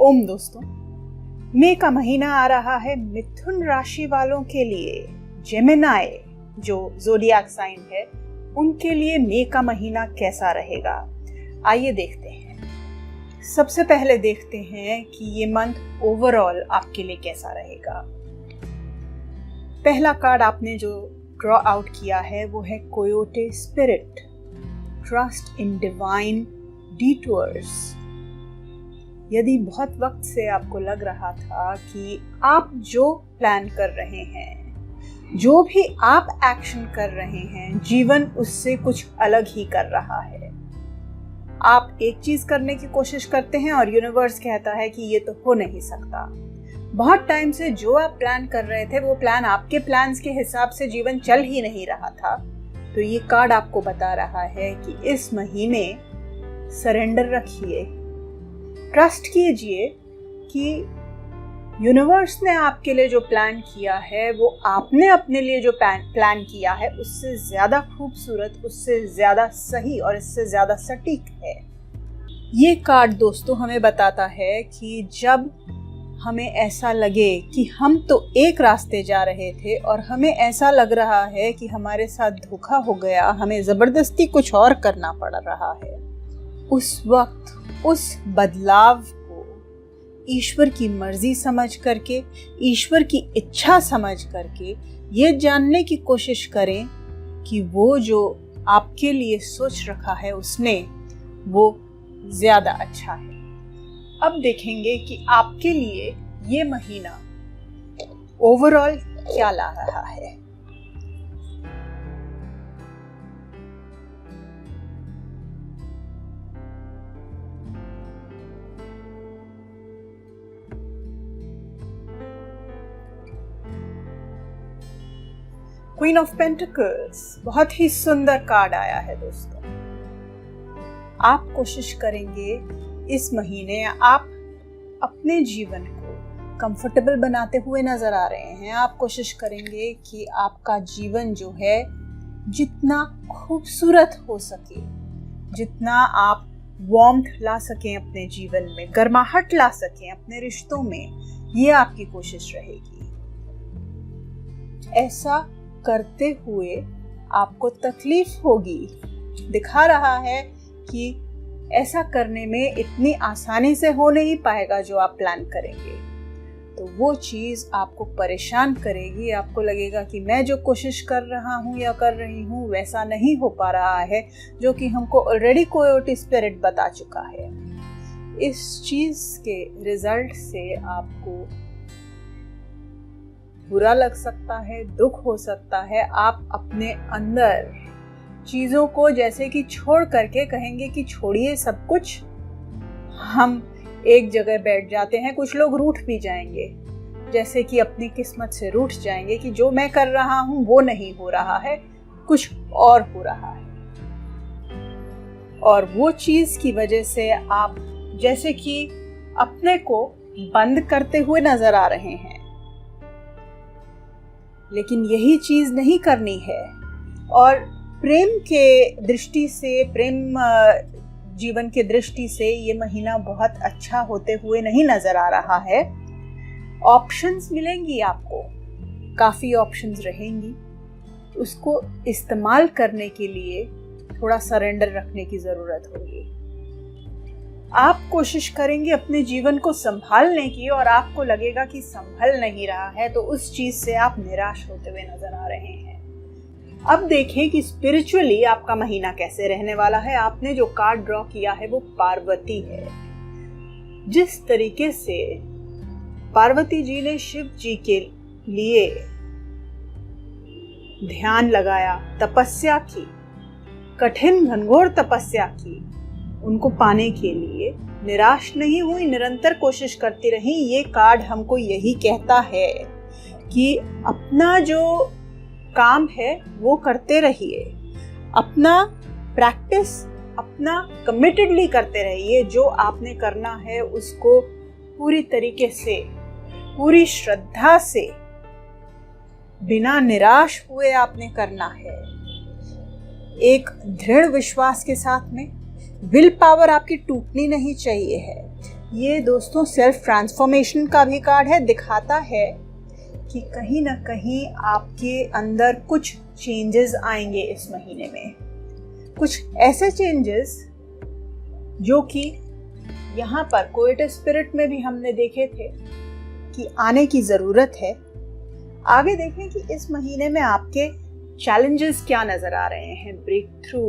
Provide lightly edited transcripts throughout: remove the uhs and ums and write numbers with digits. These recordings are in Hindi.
ओम दोस्तों, मई का महीना आ रहा है मिथुन राशि वालों के लिए। जेमिनाई जो ज़ोडिएक साइन है उनके लिए मई का महीना कैसा रहेगा, आइए देखते हैं। सबसे पहले देखते हैं कि ये मंथ ओवरऑल आपके लिए कैसा रहेगा। पहला कार्ड आपने जो ड्रॉ आउट किया है वो है कोयोटे स्पिरिट, ट्रस्ट इन डिवाइन डिटूर्स। यदि बहुत वक्त से आपको लग रहा था कि आप जो प्लान कर रहे हैं, जो भी आप एक्शन कर रहे हैं, जीवन उससे कुछ अलग ही कर रहा है। आप एक चीज करने की कोशिश करते हैं और यूनिवर्स कहता है कि ये तो हो नहीं सकता। बहुत टाइम से जो आप प्लान कर रहे थे वो प्लान आपके प्लान्स के हिसाब से जीवन चल ही नहीं रहा था। तो ये कार्ड आपको बता रहा है कि इस महीने सरेंडर रखिए, ट्रस्ट कीजिए कि यूनिवर्स ने आपके लिए जो प्लान किया है वो आपने अपने लिए जो प्लान किया है उससे ज़्यादा खूबसूरत, उससे ज़्यादा सही और इससे ज़्यादा सटीक है। ये कार्ड दोस्तों हमें बताता है कि जब हमें ऐसा लगे कि हम तो एक रास्ते जा रहे थे और हमें ऐसा लग रहा है कि हमारे साथ धोखा हो गया, हमें ज़बरदस्ती कुछ और करना पड़ रहा है, उस वक्त उस बदलाव को ईश्वर की मर्जी समझ करके, ईश्वर की इच्छा समझ करके ये जानने की कोशिश करें कि वो जो आपके लिए सोच रखा है उसने वो ज़्यादा अच्छा है। अब देखेंगे कि आपके लिए ये महीना ओवरऑल क्या ला रहा है। क्वीन ऑफ पेंटिकल्स बहुत ही सुंदर कार्ड आया है दोस्तों। आप कोशिश करेंगे इस महीने, आप अपने जीवन को कंफर्टेबल बनाते हुए नजर आ रहे हैं। आप कोशिश करेंगे कि आपका जीवन जो है जितना खूबसूरत हो सके, जितना आप वार्मथ ला सकें अपने जीवन में, गर्माहट ला सकें अपने रिश्तों में, ये आपकी कोशिश रहेगी। ऐसा करते हुए आपको तकलीफ होगी, दिखा रहा है कि ऐसा करने में इतनी आसानी से हो नहीं पाएगा जो आप प्लान करेंगे। तो वो चीज़ आपको परेशान करेगी, आपको लगेगा कि मैं जो कोशिश कर रहा हूँ या कर रही हूँ वैसा नहीं हो पा रहा है, जो कि हमको ऑलरेडी कोयोटे स्पिरिट बता चुका है। इस चीज़ के रिजल्ट से आपको बुरा लग सकता है, दुख हो सकता है। आप अपने अंदर चीज़ों को जैसे कि छोड़ करके कहेंगे कि छोड़िए सब कुछ, हम एक जगह बैठ जाते हैं। कुछ लोग रूठ भी जाएंगे, जैसे कि अपनी किस्मत से रूठ जाएंगे कि जो मैं कर रहा हूँ वो नहीं हो रहा है, कुछ और हो रहा है। और वो चीज़ की वजह से आप जैसे कि अपने को बंद करते हुए नजर आ रहे हैं। लेकिन यही चीज नहीं करनी है। और प्रेम के दृष्टि से, प्रेम जीवन के दृष्टि से ये महीना बहुत अच्छा होते हुए नहीं नजर आ रहा है। ऑप्शंस मिलेंगी आपको, काफी ऑप्शंस रहेंगी, उसको इस्तेमाल करने के लिए थोड़ा सरेंडर रखने की जरूरत होगी। आप कोशिश करेंगे अपने जीवन को संभालने की और आपको लगेगा कि संभल नहीं रहा है, तो उस चीज से आप निराश होते हुए नजर आ रहे हैं। अब देखें कि स्पिरिचुअली आपका महीना कैसे रहने वाला है। आपने जो कार्ड ड्रॉ किया है वो पार्वती है। जिस तरीके से पार्वती जी ने शिव जी के लिए ध्यान लगाया, तपस्या की, कठिन घनघोर तपस्या की, उनको पाने के लिए निराश नहीं हुई, निरंतर कोशिश करती रही। ये कार्ड हमको यही कहता है कि अपना जो काम है वो करते रहिए, अपना प्रैक्टिस अपना कमिटेडली करते रहिए। जो आपने करना है उसको पूरी तरीके से, पूरी श्रद्धा से, बिना निराश हुए आपने करना है। एक दृढ़ विश्वास के साथ में। विल पावर आपकी टूटनी नहीं चाहिए है। ये दोस्तों सेल्फ ट्रांसफॉर्मेशन का भी कार्ड है। दिखाता है कि कहीं ना कहीं आपके अंदर कुछ चेंजेस आएंगे इस महीने में, कुछ ऐसे चेंजेस जो कि यहाँ पर कोएट स्पिरिट में भी हमने देखे थे कि आने की ज़रूरत है। आगे देखें कि इस महीने में आपके चैलेंजेस क्या नजर आ रहे हैं। ब्रेक थ्रू,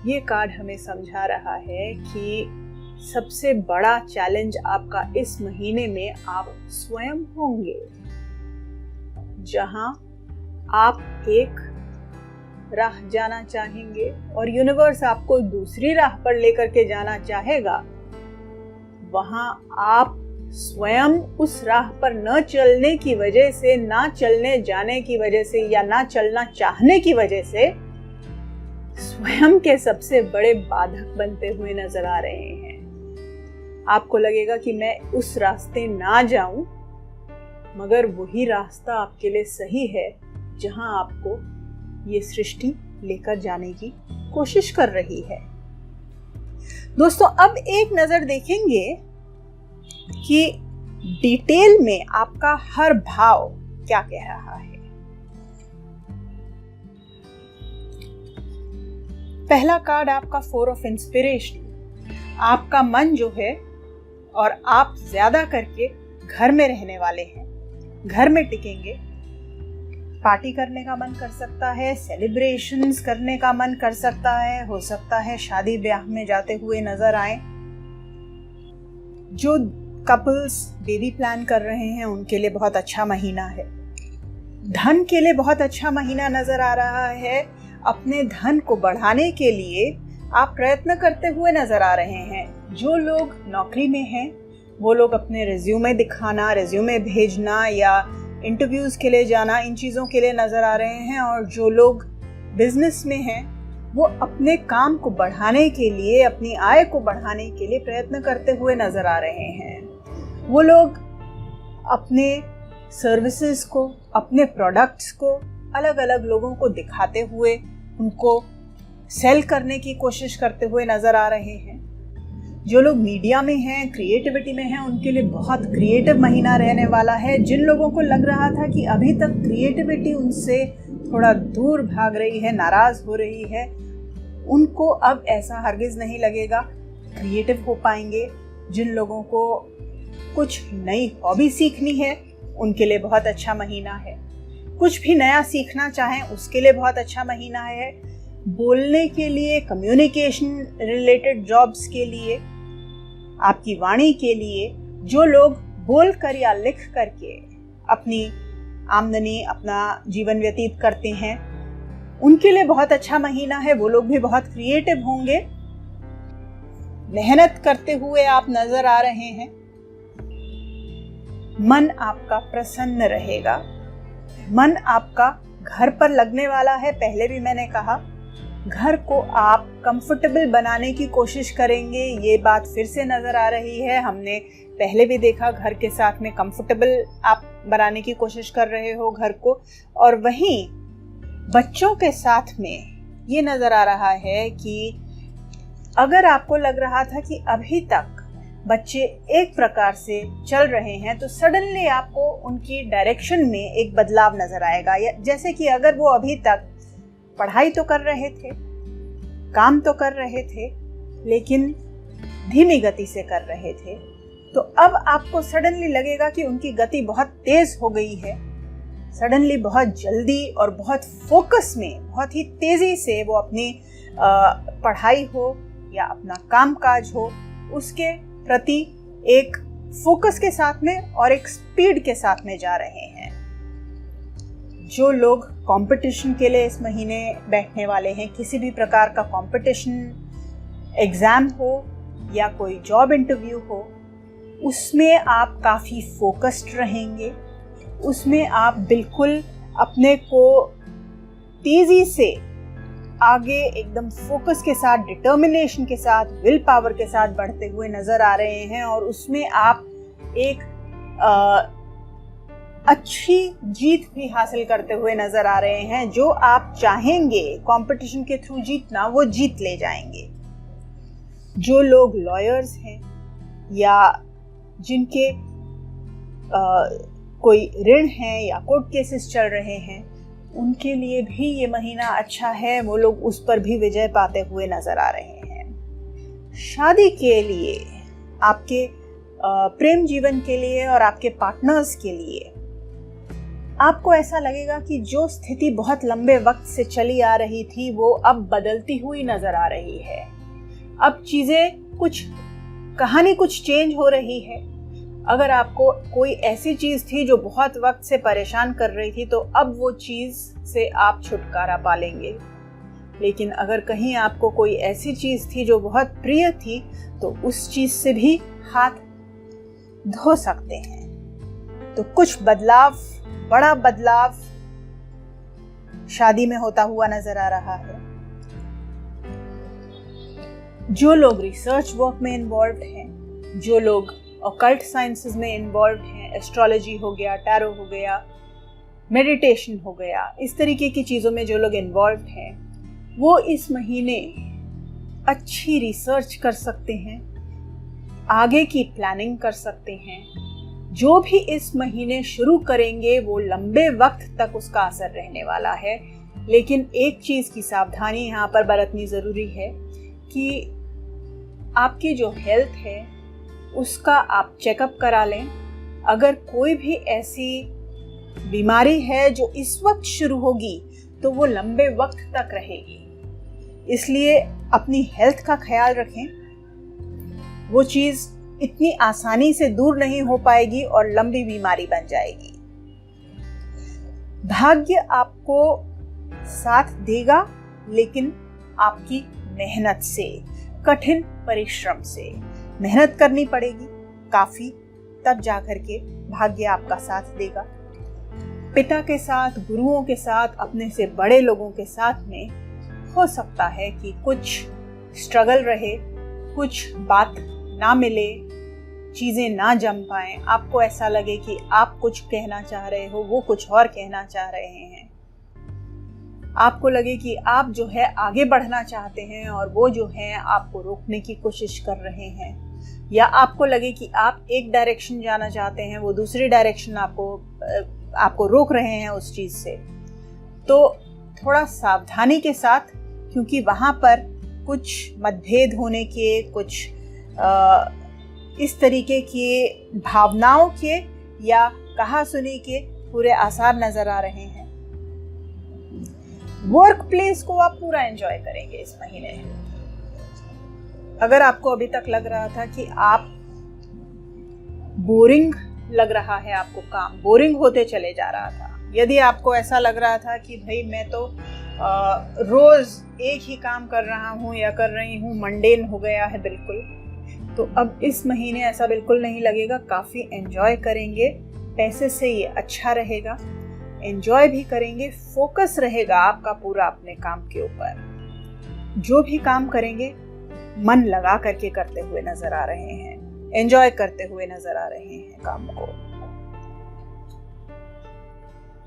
ये कार्ड हमें समझा रहा है कि सबसे बड़ा चैलेंज आपका इस महीने में आप स्वयं होंगे, जहां आप एक राह जाना चाहेंगे और यूनिवर्स आपको दूसरी राह पर लेकर के जाना चाहेगा। वहां आप स्वयं उस राह पर न चलने की वजह से, ना चलने जाने की वजह से या ना चलना चाहने की वजह से स्वयं के सबसे बड़े बाधक बनते हुए नजर आ रहे हैं। आपको लगेगा कि मैं उस रास्ते ना जाऊं, मगर वही रास्ता आपके लिए सही है जहां आपको ये सृष्टि लेकर जाने की कोशिश कर रही है। दोस्तों, अब एक नजर देखेंगे कि डिटेल में आपका हर भाव क्या कह रहा है। पहला कार्ड आपका 4 ऑफ इंस्पिरेशन। आपका मन जो है, और आप ज्यादा करके घर में रहने वाले हैं, घर में टिकेंगे। पार्टी करने का मन कर सकता है, सेलिब्रेशंस करने का मन कर सकता है, हो सकता है शादी ब्याह में जाते हुए नजर आए। जो कपल्स बेबी प्लान कर रहे हैं उनके लिए बहुत अच्छा महीना है। धन के लिए बहुत अच्छा महीना नजर आ रहा है। अपने धन को बढ़ाने के लिए आप प्रयत्न करते हुए नजर आ रहे हैं। जो लोग नौकरी में हैं वो लोग अपने रिज्यूमे दिखाना, रिज्यूमे भेजना या इंटरव्यूज के लिए जाना, इन चीज़ों के लिए नजर आ रहे हैं। और जो लोग बिजनेस में हैं वो अपने काम को बढ़ाने के लिए, अपनी आय को बढ़ाने के लिए प्रयत्न करते हुए नजर आ रहे हैं। वो लोग अपने सर्विसेज को, अपने प्रोडक्ट्स को अलग अलग लोगों को दिखाते हुए उनको सेल करने की कोशिश करते हुए नजर आ रहे हैं। जो लोग मीडिया में हैं, क्रिएटिविटी में हैं, उनके लिए बहुत क्रिएटिव महीना रहने वाला है। जिन लोगों को लग रहा था कि अभी तक क्रिएटिविटी उनसे थोड़ा दूर भाग रही है, नाराज हो रही है, उनको अब ऐसा हरगिज नहीं लगेगा, क्रिएटिव हो पाएंगे। जिन लोगों को कुछ नई हॉबी सीखनी है उनके लिए बहुत अच्छा महीना है। कुछ भी नया सीखना चाहें उसके लिए बहुत अच्छा महीना है। बोलने के लिए, कम्युनिकेशन रिलेटेड जॉब्स के लिए, आपकी वाणी के लिए, जो लोग बोल कर या लिख करके अपनी आमदनी, अपना जीवन व्यतीत करते हैं, उनके लिए बहुत अच्छा महीना है। वो लोग भी बहुत क्रिएटिव होंगे। मेहनत करते हुए आप नजर आ रहे हैं। मन आपका प्रसन्न रहेगा। मन आपका घर पर लगने वाला है। पहले भी मैंने कहा, घर को आप कंफर्टेबल बनाने की कोशिश करेंगे। ये बात फिर से नजर आ रही है। हमने पहले भी देखा, घर के साथ में कंफर्टेबल आप बनाने की कोशिश कर रहे हो घर को। और वहीं बच्चों के साथ में ये नजर आ रहा है कि अगर आपको लग रहा था कि अभी तक बच्चे एक प्रकार से चल रहे हैं, तो सडनली आपको उनकी डायरेक्शन में एक बदलाव नजर आएगा। जैसे कि अगर वो अभी तक पढ़ाई तो कर रहे थे, काम तो कर रहे थे, लेकिन धीमी गति से कर रहे थे, तो अब आपको सडनली लगेगा कि उनकी गति बहुत तेज हो गई है। सडनली बहुत जल्दी और बहुत फोकस में, बहुत ही तेजी से वो अपनी पढ़ाई हो या अपना कामकाज हो, उसके प्रति एक फोकस के साथ में और एक स्पीड के साथ में जा रहे हैं। जो लोग कंपटीशन के लिए इस महीने बैठने वाले हैं, किसी भी प्रकार का कंपटीशन, एग्जाम हो या कोई जॉब इंटरव्यू हो, उसमें आप काफ़ी फोकस्ड रहेंगे। उसमें आप बिल्कुल अपने को तेज़ी से आगे एकदम फोकस के साथ, डिटर्मिनेशन के साथ, विल पावर के साथ बढ़ते हुए नज़र आ रहे हैं। और उसमें आप एक अच्छी जीत भी हासिल करते हुए नज़र आ रहे हैं। जो आप चाहेंगे कंपटीशन के थ्रू जीतना, वो जीत ले जाएंगे। जो लोग लॉयर्स हैं या जिनके कोई ऋण हैं या कोर्ट केसेस चल रहे हैं, उनके लिए भी ये महीना अच्छा है। वो लोग उस पर भी विजय पाते हुए नजर आ रहे हैं। शादी के लिए, आपके प्रेम जीवन के लिए और आपके पार्टनर्स के लिए आपको ऐसा लगेगा कि जो स्थिति बहुत लंबे वक्त से चली आ रही थी वो अब बदलती हुई नजर आ रही है। अब चीजें कहानी कुछ चेंज हो रही है। अगर आपको कोई ऐसी चीज थी जो बहुत वक्त से परेशान कर रही थी, तो अब वो चीज से आप छुटकारा पा लेंगे। लेकिन अगर कहीं आपको कोई ऐसी चीज थी जो बहुत प्रिय थी, तो उस चीज से भी हाथ धो सकते हैं। तो कुछ बदलाव, बड़ा बदलाव शादी में होता हुआ नजर आ रहा है। जो लोग रिसर्च वर्क में इन्वॉल्व हैं, जो लोग ऑकल्ट साइंसेस में इन्वॉल्व हैं, एस्ट्रोलॉजी हो गया, टैरो हो गया, मेडिटेशन हो गया, इस तरीके की चीज़ों में जो लोग इन्वॉल्व हैं, वो इस महीने अच्छी रिसर्च कर सकते हैं, आगे की प्लानिंग कर सकते हैं। जो भी इस महीने शुरू करेंगे वो लंबे वक्त तक उसका असर रहने वाला है। लेकिन एक चीज़ की सावधानी यहाँ पर बरतनी ज़रूरी है कि आपकी जो हेल्थ है उसका आप चेकअप करा लें। अगर कोई भी ऐसी बीमारी है जो इस वक्त शुरू होगी तो वो लंबे वक्त तक रहेगी, इसलिए अपनी हेल्थ का ख्याल रखें। वो चीज़ इतनी आसानी से दूर नहीं हो पाएगी और लंबी बीमारी बन जाएगी। भाग्य आपको साथ देगा, लेकिन आपकी मेहनत से, कठिन परिश्रम से मेहनत करनी पड़ेगी काफी, तब जाकर के भाग्य आपका साथ देगा। पिता के साथ, गुरुओं के साथ, अपने से बड़े लोगों के साथ में हो सकता है कि कुछ स्ट्रगल रहे, कुछ बात ना मिले, चीजें ना जम पाए, आपको ऐसा लगे कि आप कुछ कहना चाह रहे हो, वो कुछ और कहना चाह रहे हैं, आपको लगे कि आप जो है आगे बढ़ना चाहते हैं और वो जो है आपको रोकने की कोशिश कर रहे हैं, या आपको लगे कि आप एक डायरेक्शन जाना चाहते हैं, वो दूसरी डायरेक्शन आपको रोक रहे हैं उस चीज़ से, तो थोड़ा सावधानी के साथ, क्योंकि वहाँ पर कुछ मतभेद होने के, कुछ इस तरीके की भावनाओं के या कहा सुनी के पूरे आसार नजर आ रहे हैं। वर्क प्लेस को आप पूरा एंजॉय करेंगे इस महीने। अगर आपको अभी तक लग रहा था कि आप बोरिंग लग रहा है, आपको काम बोरिंग होते चले जा रहा था, यदि आपको ऐसा लग रहा था कि भाई मैं तो रोज एक ही काम कर रहा हूँ या कर रही हूँ, मंडेन हो गया है बिल्कुल, तो अब इस महीने ऐसा बिल्कुल नहीं लगेगा। काफ़ी एंजॉय करेंगे, पैसे से ये अच्छा रहेगा, एंजॉय भी करेंगे, फोकस रहेगा आपका पूरा अपने काम के ऊपर। जो भी काम करेंगे मन लगा करके करते हुए नजर आ रहे हैं, एंजॉय करते हुए नजर आ रहे हैं काम को।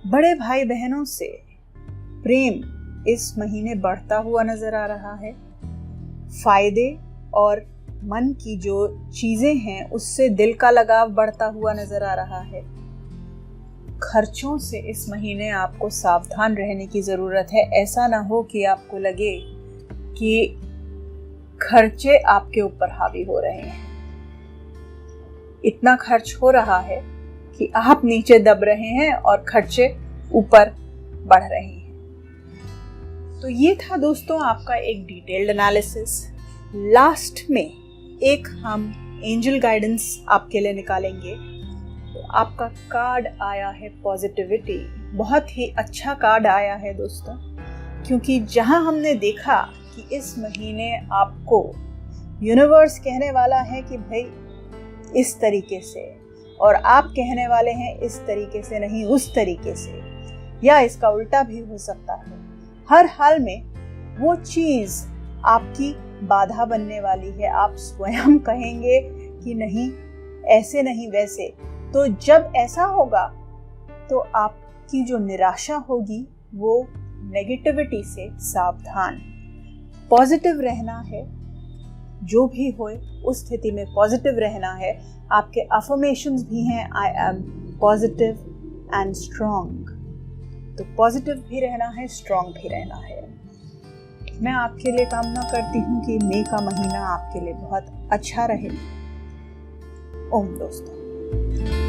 बड़े भाई बहनों से प्रेम इस महीने बढ़ता हुआ नजर आ रहा है। फायदे और मन की जो चीजें हैं उससे दिल का लगाव बढ़ता हुआ नजर आ रहा है। खर्चों से इस महीने आपको सावधान रहने की जरूरत है। ऐसा ना हो कि आपको लगे कि खर्चे आपके ऊपर हावी हो रहे हैं, इतना खर्च हो रहा है कि आप नीचे दब रहे हैं और खर्चे ऊपर बढ़ रहे हैं। तो ये था दोस्तों आपका एक डिटेल्ड एनालिसिस। लास्ट में एक हम एंजल गाइडेंस आपके लिए निकालेंगे। तो आपका कार्ड आया है पॉजिटिविटी। बहुत ही अच्छा कार्ड आया है दोस्तों, क्योंकि जहां हमने देखा कि इस महीने आपको यूनिवर्स कहने वाला है कि भाई इस तरीके से, और आप कहने वाले हैं इस तरीके से नहीं उस तरीके से, या इसका उल्टा भी हो सकता है। हर हाल में वो चीज आपकी बाधा बनने वाली है। आप स्वयं कहेंगे कि नहीं ऐसे नहीं वैसे। तो जब ऐसा होगा तो आपकी जो निराशा होगी वो नेगेटिविटी से सावधान, पॉजिटिव रहना है, जो भी होए उस स्थिति में पॉजिटिव रहना है। आपके अफर्मेशंस भी हैं, I am positive and strong. तो पॉजिटिव भी रहना है, स्ट्रॉन्ग भी रहना है। मैं आपके लिए कामना करती हूँ कि मई का महीना आपके लिए बहुत अच्छा रहे। ओम दोस्तों।